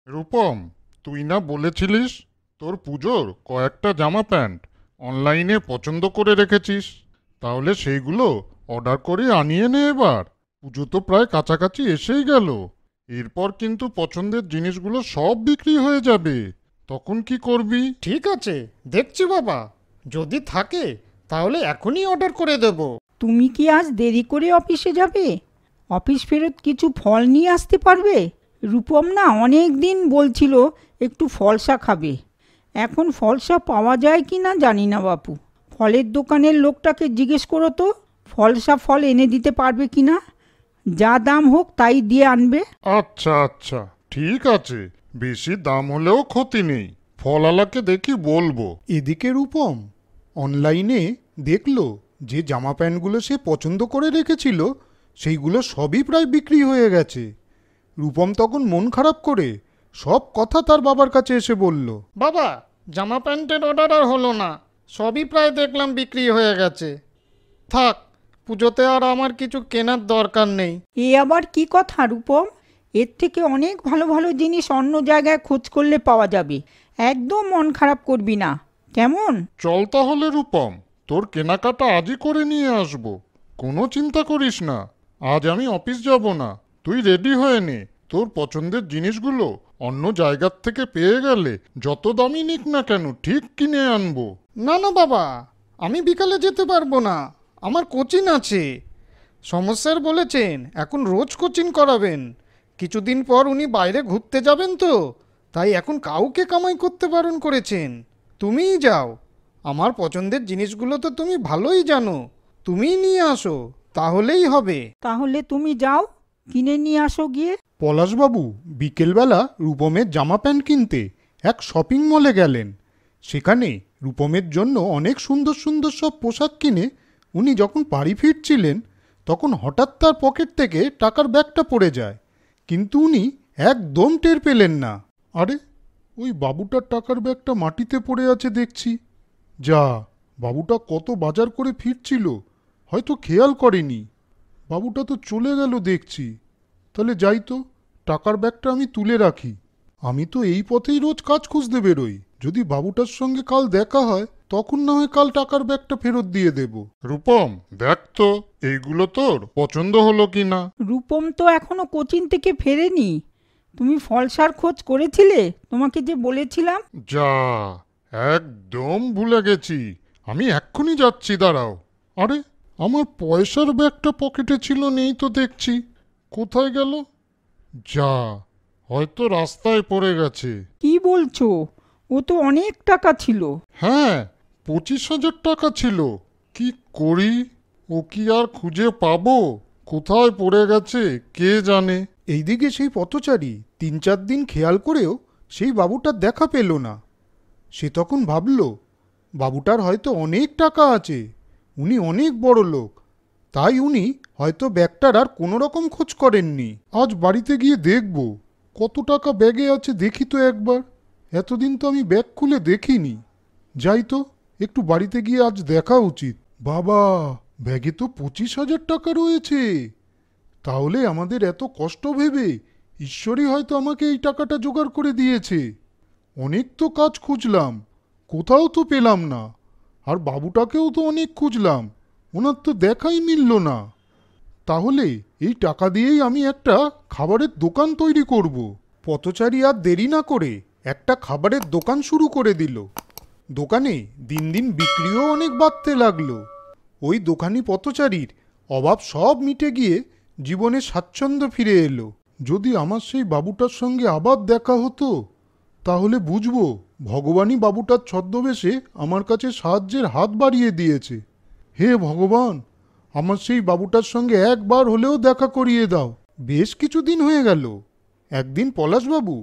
রূপম, তুই না বলেছিলিস তোর পুজোর কয়েকটা জামা প্যান্ট অনলাইনে পছন্দ করে রেখেছিস? তাহলে সেইগুলো অর্ডার করে আনিয়ে নে এবার। পুজো তো প্রায় কাছাকাছি এসেই গেল। এরপর কিন্তু পছন্দের জিনিসগুলো সব বিক্রি হয়ে যাবে। তখন কি করবি? ঠিক আছে, দেখছি বাবা। যদি থাকে তাহলে এখনই অর্ডার করে দেব। তুমি কি আজ দেরি করে অফিসে যাবে? অফিস ফেরত কিছু ফল নিয়ে আসতে পারবে? রূপম না অনেক দিন বলছিল একটু ফলসা খাবে। এখন ফলসা পাওয়া যায় কি না জানি না বাপু। ফলের দোকানের লোকটাকে জিজ্ঞেস করো তো ফলসা ফল এনে দিতে পারবে কি না। যা দাম হোক তাই দিয়ে আনবে। আচ্ছা আচ্ছা, ঠিক আছে। বেশি দাম হলেও ক্ষতি নেই, ফলওয়ালাকে দেখি বলবো। এদিকে রূপম অনলাইনে দেখলো যে জামা প্যান্টগুলো সে পছন্দ করে রেখেছিল সেইগুলো সবই প্রায় বিক্রি হয়ে গেছে। রূপম তখন মন খারাপ করে সব কথা তার বাবার কাছে এসে বলল। বাবা, জামা প্যান্টের অর্ডার আর হলো না, সবই প্রায় দেখলাম বিক্রি হয়ে গেছে। থাক, পুজোতে আর আমার কিছু কেনার দরকার নেই। এ আবার কি কথা রূপম? এর থেকে অনেক ভালো ভালো জিনিস অন্য জায়গায় খোঁজ করলে পাওয়া যাবে। একদম মন খারাপ করবি না, কেমন? চল তাহলে রূপম, তোর কেনাকাটা আজই করে নিয়ে আসবো। কোনো চিন্তা করিস না, আজ আমি অফিস যাব না। তুই রেডি হয়ে নে। তোর পছন্দের জিনিসগুলো অন্য জায়গার থেকে পেয়ে গেলে যত দামই নিক না কেন ঠিক কিনে আনবো। না না বাবা, আমি বিকালে যেতে পারবো না, আমার কোচিং আছে। সমস্যার বলেছেন এখন রোজ কোচিং করাবেন। কিছুদিন পর উনি বাইরে ঘুরতে যাবেন তো, তাই এখন কাউকে কামাই করতে বারণ করেছেন। তুমিই যাও, আমার পছন্দের জিনিসগুলো তো তুমি ভালোই জানো, তুমিই নিয়ে আসো, তাহলেই হবে। তাহলে তুমি যাও, কিনে নিয়ে আসো গিয়ে। পলাশবাবু বিকেলবেলা রূপমের জামা প্যান্ট কিনতে এক শপিং মলে গেলেন। সেখানে রূপমের জন্য অনেক সুন্দর সুন্দর সব পোশাক কিনে উনি যখন বাড়ি ফিরছিলেন তখন হঠাৎ তার পকেট থেকে টাকার ব্যাগটা পড়ে যায়। কিন্তু উনি একদম টের পেলেন না। আরে, ওই বাবুটার টাকার ব্যাগটা মাটিতে পড়ে আছে দেখছি। যা, বাবুটা কত বাজার করে ফিরছিল, হয়তো খেয়াল করেনি। বাবুটা তো চলে গেল দেখছি। তাহলে যাই তো, টাকার ব্যাগটা আমি তুলে রাখি। আমি তো এই পথেই রোজ কাজ খুঁজতে বেরোই। যদি বাবুটার সঙ্গে কাল দেখা হয় তখন না হয় কাল টাকার ব্যাগটা ফেরত দিয়ে দেব। রূপম, দেখ তো এইগুলো তোর পছন্দ হলো কি না। রূপম তো এখনো কোচিং থেকে ফেরেনি। তুমি ফলসার খোঁজ করেছিলে? তোমাকে যে বলেছিলাম। যা, একদম ভুলে গেছি। আমি এক্ষুনি যাচ্ছি, দাঁড়াও। আরে, আমার পয়সার ব্যাগটা পকেটে ছিল, নেই তো দেখছি। কোথায় গেল? যা, হয়তো রাস্তায় পড়ে গেছে। কি বলছো? ও তো অনেক টাকা ছিল। হ্যাঁ, 25,000 টাকা ছিল। কি করি? ও কি আর খুঁজে পাবো? কোথায় পড়ে গেছে কে জানে। এইদিকে সেই পথচারী 3-4 দিন খেয়াল করেও সেই বাবুটার দেখা পেল না। সে তখন ভাবল বাবুটার হয়তো অনেক টাকা আছে, উনি অনেক বড় লোক, তাই উনি হয়তো ব্যাগটার আর কোনো রকম খোঁজ করেননি। আজ বাড়িতে গিয়ে দেখব কত টাকা ব্যাগে আছে, দেখি তো একবার। এতদিন তো আমি ব্যাগ খুলে দেখিনি। যাই তো, একটু বাড়িতে গিয়ে আজ দেখা উচিত। বাবা, ব্যাগে তো 25,000 টাকা রয়েছে। তাহলে আমাদের এত কষ্ট ভেবে ঈশ্বরই হয়তো আমাকে এই টাকাটা জোগাড় করে দিয়েছে। অনেক তো কাজ খুঁজলাম, কোথাও তো পেলাম না। আর বাবুটাকেও তো অনেক খুঁজলাম, ওনার তো দেখাই মিলল না। তাহলে এই টাকা দিয়েই আমি একটা খাবারের দোকান তৈরি করব। পথচারী আর দেরি না করে একটা খাবারের দোকান শুরু করে দিল। দোকানে দিন দিন বিক্রিও অনেক বাড়তে লাগলো। ওই দোকানি পথচারীর অভাব সব মিটে গিয়ে জীবনে স্বাচ্ছন্দ্য ফিরে এলো। যদি আমার সেই বাবুটার সঙ্গে আবার দেখা হতো তাহলে বুঝবো ভগবানই বাবুটার ছদ্মবেশে আমার কাছে সাহায্যের হাত বাড়িয়ে দিয়েছে। হে ভগবান, আমার সেই বাবুটার সঙ্গে একবার হলেও দেখা করিয়ে দাও। বেশ কিছুদিন হয়ে গেল। একদিন পলাশবাবু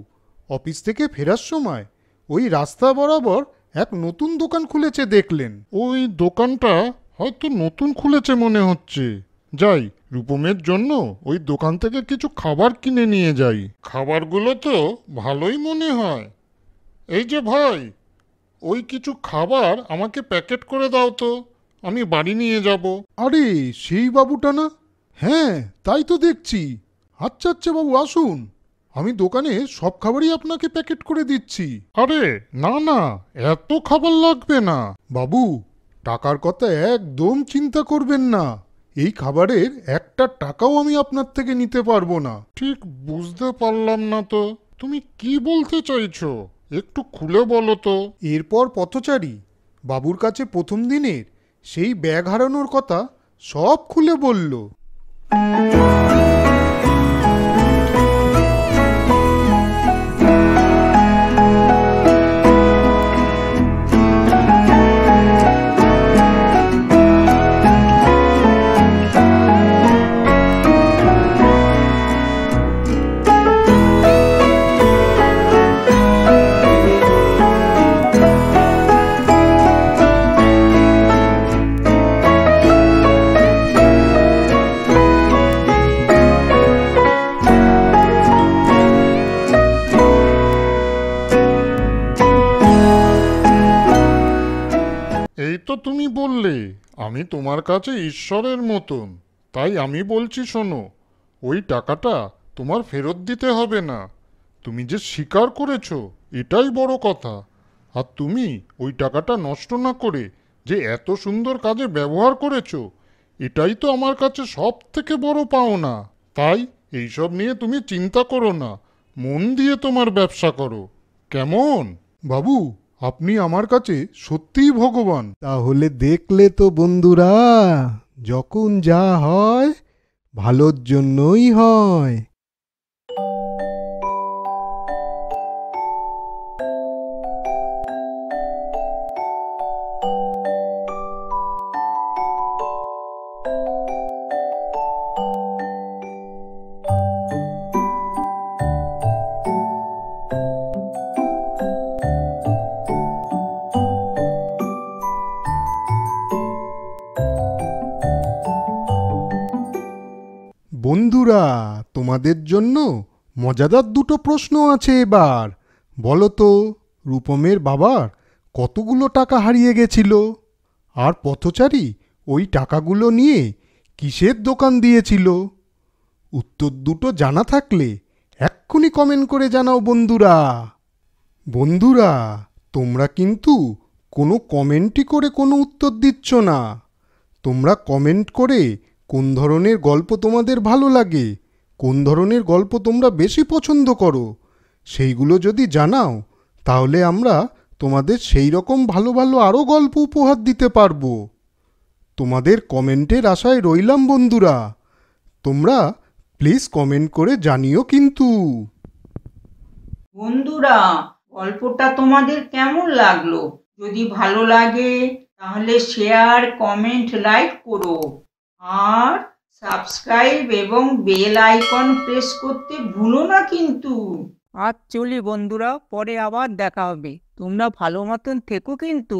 অফিস থেকে ফেরার সময় ওই রাস্তা বরাবর এক নতুন দোকান খুলেছে দেখলেন। ওই দোকানটা হয়তো নতুন খুলেছে মনে হচ্ছে। যাই, রূপমের জন্য ওই দোকান থেকে কিছু খাবার কিনে নিয়ে যাই। খাবারগুলো তো ভালোই মনে হয়। এই যে ভাই, ওই কিছু খাবার আমাকে প্যাকেট করে দাও তো, আমি বাড়ি নিয়ে যাব। আরে, সেই বাবুটা না? হ্যাঁ, তাই তো দেখছি। আচ্ছা আচ্ছা বাবু, আসুন আমি দোকানে সব খাবারই আপনাকে প্যাকেট করে দিচ্ছি। আরে না না, এত খাবার লাগবে না। বাবু, টাকার কথা একদম চিন্তা করবেন না। এই খাবারের একটা টাকাও আমি আপনার থেকে নিতে পারবো না। ঠিক বুঝতে পারলাম না তো, তুমি কি বলতে চাইছো? একটু খুলে বলো তো। এরপর পথচারী বাবুর কাছে প্রথম দিনের সেই ব্যাগ হারানোর কথা সব খুলে বলল। এই তো তুমি বললে আমি তোমার কাছে ঈশ্বরের মতন, তাই আমি বলছি শোনো, ওই টাকাটা তোমার ফেরত দিতে হবে না। তুমি যে স্বীকার করেছো এটাই বড় কথা। আর তুমি ওই টাকাটা নষ্ট না করে যে এত সুন্দর কাজে ব্যবহার করেছো, এটাই তো আমার কাছে সব থেকে বড় পাওনা। তাই এইসব নিয়ে তুমি চিন্তা করো না, মন দিয়ে তোমার ব্যবসা করো, কেমন? বাবু, আপনি আমার কাছে সত্যিই ভগবান। তাহলে দেখলে তো বন্ধুরা, যখন যা হয় ভালোর জন্যই হয়। বন্ধুরা, তোমাদের জন্য মজাদার দুটো প্রশ্ন আছে এবার। বলো তো, রূপমের বাবার কতগুলো টাকা হারিয়ে গেছিল? আর পথচারী ওই টাকাগুলো নিয়ে কিসের দোকান দিয়েছিল? উত্তর দুটো জানা থাকলে এক্ষুনি কমেন্ট করে জানাও বন্ধুরা। বন্ধুরা, তোমরা কিন্তু কোনো কমেন্টই করে কোনো উত্তর দিচ্ছ না। তোমরা কমেন্ট করে কোন ধরনের গল্প তোমাদের ভালো লাগে, কোন ধরনের গল্প তোমরা বেশি পছন্দ করো, সেইগুলো যদি জানাও তাহলে আমরা তোমাদের সেই রকম ভালো ভালো আরও গল্প উপহার দিতে পারবো। তোমাদের কমেন্টের আশায় রইলাম বন্ধুরা। তোমরা প্লিজ কমেন্ট করে জানিও কিন্তু। বন্ধুরা, গল্পটা তোমাদের কেমন লাগলো? যদি ভালো লাগে তাহলে শেয়ার, কমেন্ট, লাইক করো। আর সাবস্ক্রাইব এবং বেল আইকন প্রেস করতে ভুলো না কিন্তু। আর চলি বন্ধুরা, পরে আবার দেখা হবে। তোমরা ভালো মতন থেকো কিন্তু।